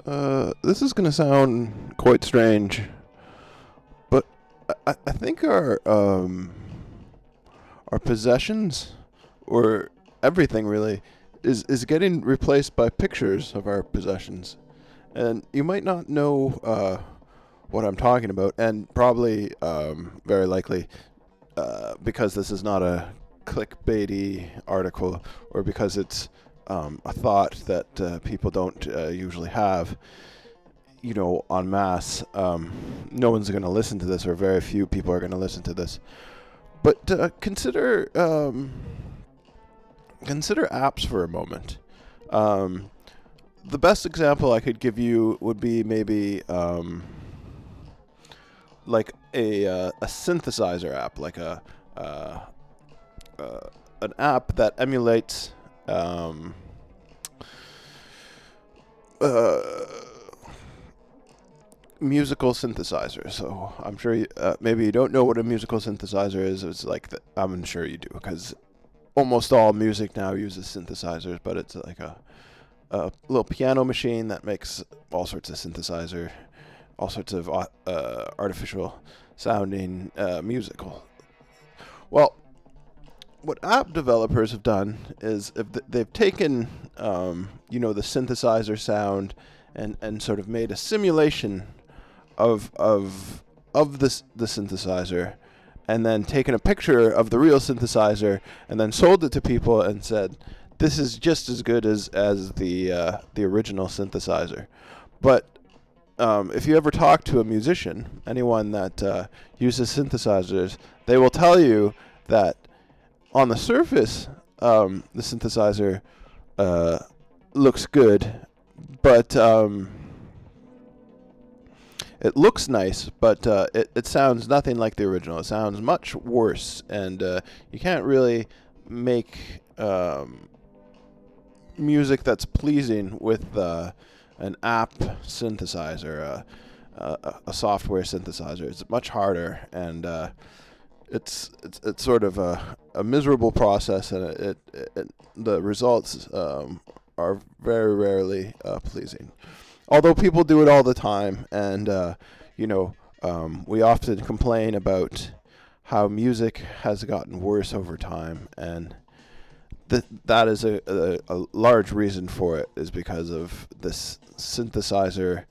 This is going to sound quite strange, but I think our possessions, or everything really, is getting replaced by pictures of our possessions. And you might not know what I'm talking about, and probably very likely because this is not a clickbaity article, or because it's a thought that people don't usually have, en masse. No one's going to listen to this, or very few people are going to listen to this. But consider apps for a moment. The best example I could give you would be maybe like a synthesizer app, like an app that emulates uh, musical synthesizer. So I'm sure maybe you don't know what a musical synthesizer is. It's like I'm sure you do, because almost all music now uses synthesizers. But it's like a little piano machine that makes all sorts of synthesizer, all sorts of artificial sounding musical. Well, what app developers have done is if they've taken the synthesizer sound and sort of made a simulation of the synthesizer, and then taken a picture of the real synthesizer and then sold it to people and said, this is just as good as the original synthesizer. But if you ever talk to a musician, anyone that uses synthesizers, they will tell you that on the surface, the synthesizer looks good, but it looks nice, but it sounds nothing like the original. It sounds much worse, and you can't really make music that's pleasing with an app synthesizer, a software synthesizer. It's much harder, and it's sort of a miserable process, and the results are very rarely pleasing. Although people do it all the time, and we often complain about how music has gotten worse over time, and that is a large reason for it, is because of this synthesizer,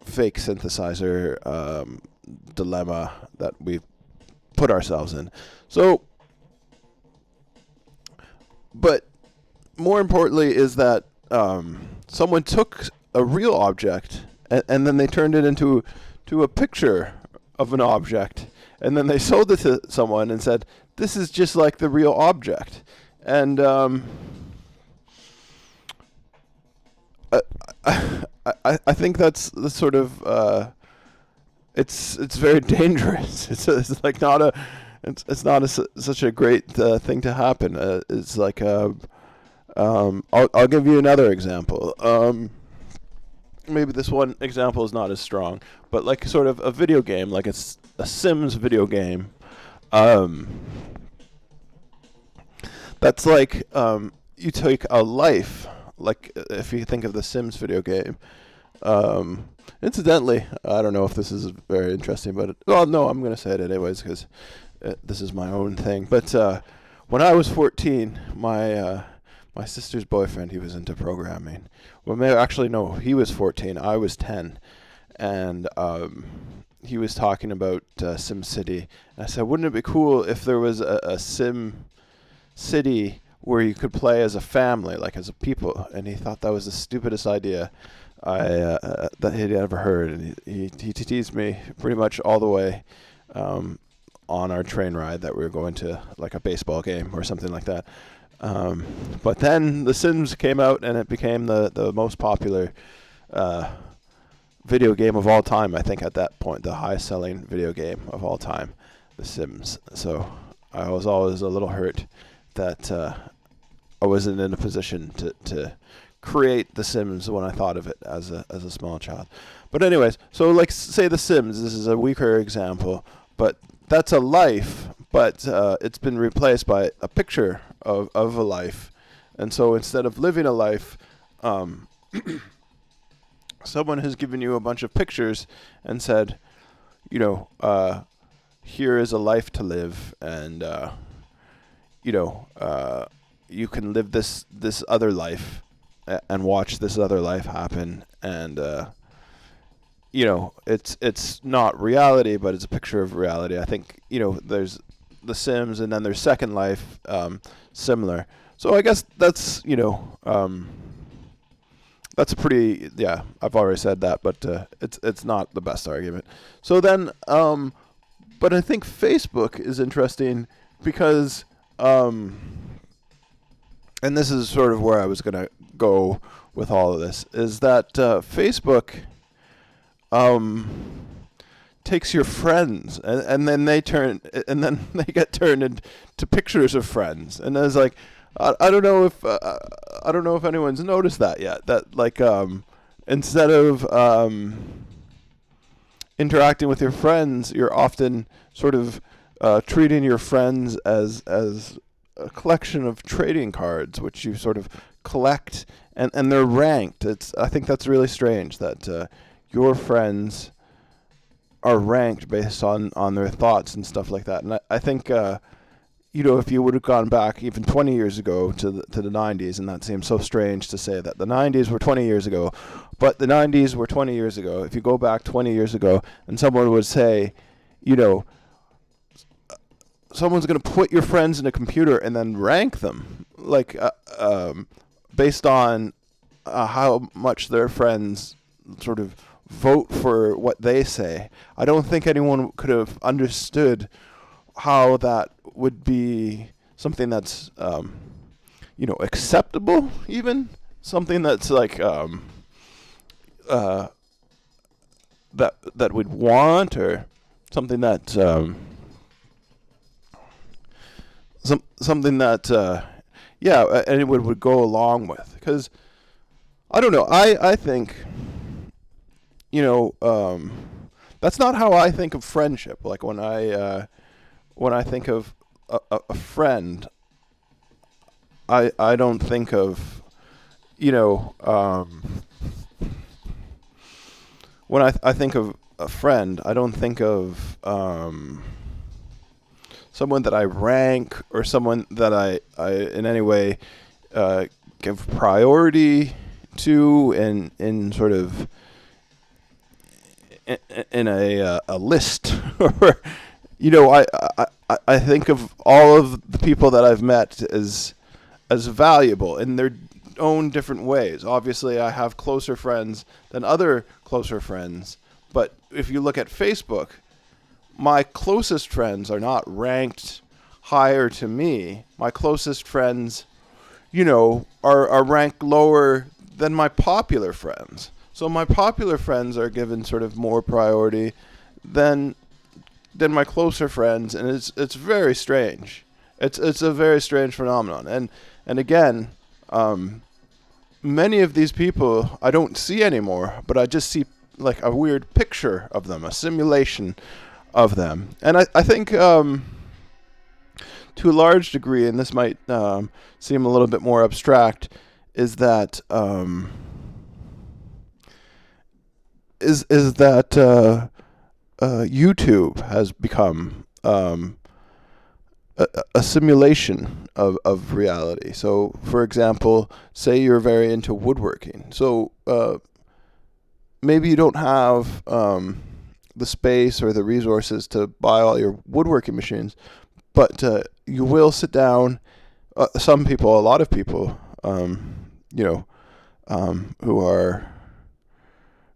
fake synthesizer dilemma that we've put ourselves in. So, but more importantly is that someone took a real object and then they turned it into a picture of an object, and then they sold it to someone and said, this is just like the real object. And I think that's the sort of it's very dangerous. It's like not a it's not such a great thing to happen. It's like I'll give you another example. Maybe this one example is not as strong, but like sort of a video game, like it's a Sims video game. That's like you take a life, like if you think of the Sims video game. Incidentally, I don't know if this is very interesting, but no, I'm going to say it anyways because this is my own thing. But when I was 14, my sister's boyfriend, he was into programming. Well, maybe, actually, no, he was 14. I was 10. And he was talking about Sim City. And I said, wouldn't it be cool if there was a Sim City where you could play as a family, like as a people? And he thought that was the stupidest idea that he'd ever heard. And he teased me pretty much all the way on our train ride that we were going to, like a baseball game or something like that. But then The Sims came out, and it became the most popular video game of all time. I think at that point, the highest-selling video game of all time, The Sims. So I was always a little hurt that I wasn't in a position to create The Sims when I thought of it as a small child. But anyways, so like say The Sims. This is a weaker example, but that's a life. But it's been replaced by a picture of a life. And so instead of living a life, someone has given you a bunch of pictures and said, you know, here is a life to live, and you know, you can live this other life and watch this other life happen, and you know, it's not reality, but it's a picture of reality. I think, you know, there's The Sims, and then there's Second Life, similar. So I guess that's, you know, that's a pretty, yeah, I've already said that, but it's not the best argument. So then, but I think Facebook is interesting because, and this is sort of where I was gonna go with all of this, is that Facebook takes your friends, and then they get turned into pictures of friends, and it's like, I don't know if anyone's noticed that yet, that like instead of interacting with your friends, you're often sort of treating your friends as a collection of trading cards, which you sort of collect, and they're ranked. I think that's really strange that your friends are ranked based on their thoughts and stuff like that. And I think, you know, if you would have gone back even 20 years ago to the 90s, and that seems so strange to say that the 90s were 20 years ago, but the 90s were 20 years ago. If you go back 20 years ago and someone would say, you know, someone's going to put your friends in a computer and then rank them, like based on how much their friends sort of vote for what they say. I don't think anyone could have understood how that would be something that's, you know, acceptable, even something that's like that we'd want, or something that something that yeah, anyone would go along with. Because I don't know, I think, you know, that's not how I think of friendship. Like when I think of a friend, I don't think of, you know, when I think of a friend, I don't think of someone that I rank, or someone that I in any way give priority to, in sort of in a list. Or, you know, I think of all of the people that I've met as valuable in their own different ways. Obviously, I have closer friends than other closer friends, but if you look at Facebook, my closest friends are not ranked higher to me. My closest friends, you know, are ranked lower than my popular friends. So my popular friends are given sort of more priority than my closer friends, and it's very strange. It's a very strange phenomenon. And again, many of these people I don't see anymore, but I just see like a weird picture of them, a simulation of them. And I think to a large degree, and this might seem a little bit more abstract, is that YouTube has become a simulation of reality. So, for example, say you're very into woodworking. So maybe you don't have the space or the resources to buy all your woodworking machines, but you will sit down. Some people, a lot of people, you know, who are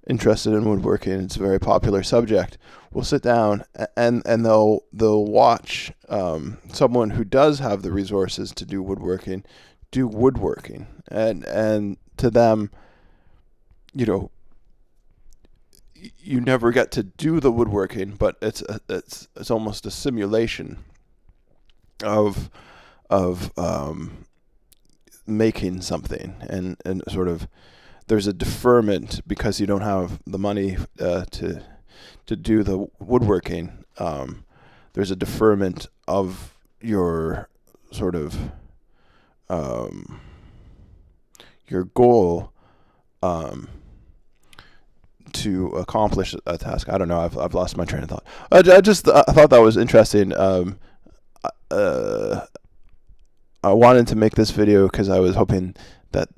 interested in woodworking, it's a very popular subject, will sit down and they'll watch someone who does have the resources to do woodworking, and to them, you know, you never get to do the woodworking, but it's almost a simulation of making something, and sort of there's a deferment because you don't have the money to do the woodworking. There's a deferment of your sort of your goal um, to accomplish a task. I don't know. I've lost my train of thought. I thought that was interesting. Uh, I wanted to make this video because I was hoping that.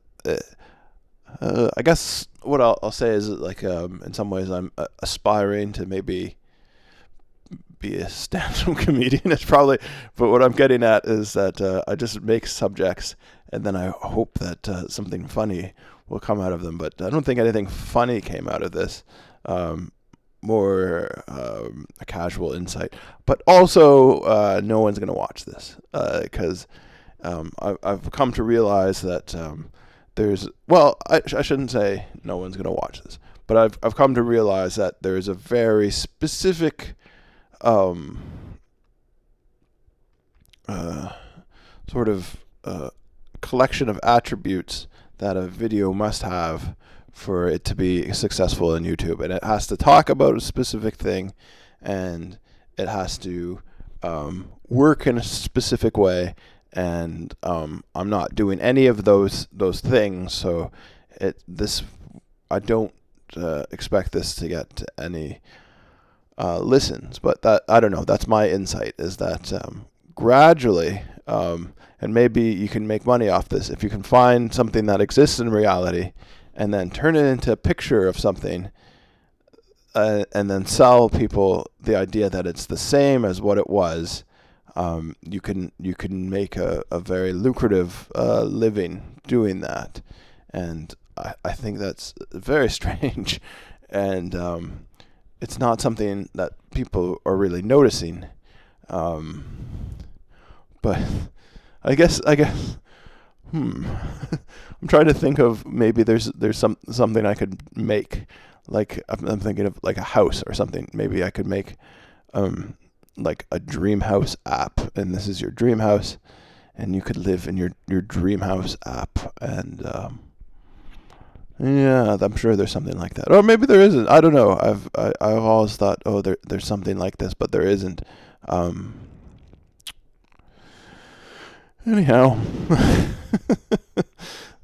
I guess what I'll say is like in some ways I'm aspiring to maybe be a stand-up comedian. It's probably, but what I'm getting at is that I just make subjects and then I hope that something funny will come out of them. But I don't think anything funny came out of this. More a casual insight, but also no one's gonna watch this because I've come to realize that I shouldn't say no one's gonna watch this, but I've come to realize that there's a very specific sort of collection of attributes that a video must have for it to be successful in YouTube. And it has to talk about a specific thing, and it has to work in a specific way. And I'm not doing any of those things, so I don't expect this to get any listens. But that, I don't know, that's my insight, is that gradually, and maybe you can make money off this if you can find something that exists in reality and then turn it into a picture of something, and then sell people the idea that it's the same as what it was. You can make a very lucrative living doing that, and I think that's very strange, and it's not something that people are really noticing. But I guess I'm trying to think of, maybe there's something I could make, like I'm thinking of like a house or something. Maybe I could make like a dream house app, and this is your dream house, and you could live in your dream house app, and yeah, I'm sure there's something like that, or maybe there isn't. I don't know. I've always thought, oh, there's something like this, but there isn't. Anyhow,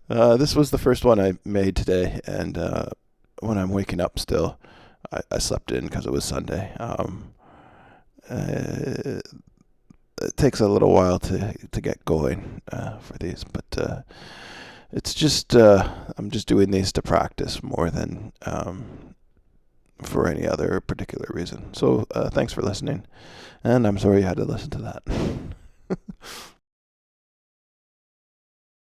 this was the first one I made today, and when I'm waking up still, I slept in because it was Sunday. It takes a little while to get going for these, but it's just I'm just doing these to practice more than for any other particular reason. So thanks for listening, and I'm sorry you had to listen to that.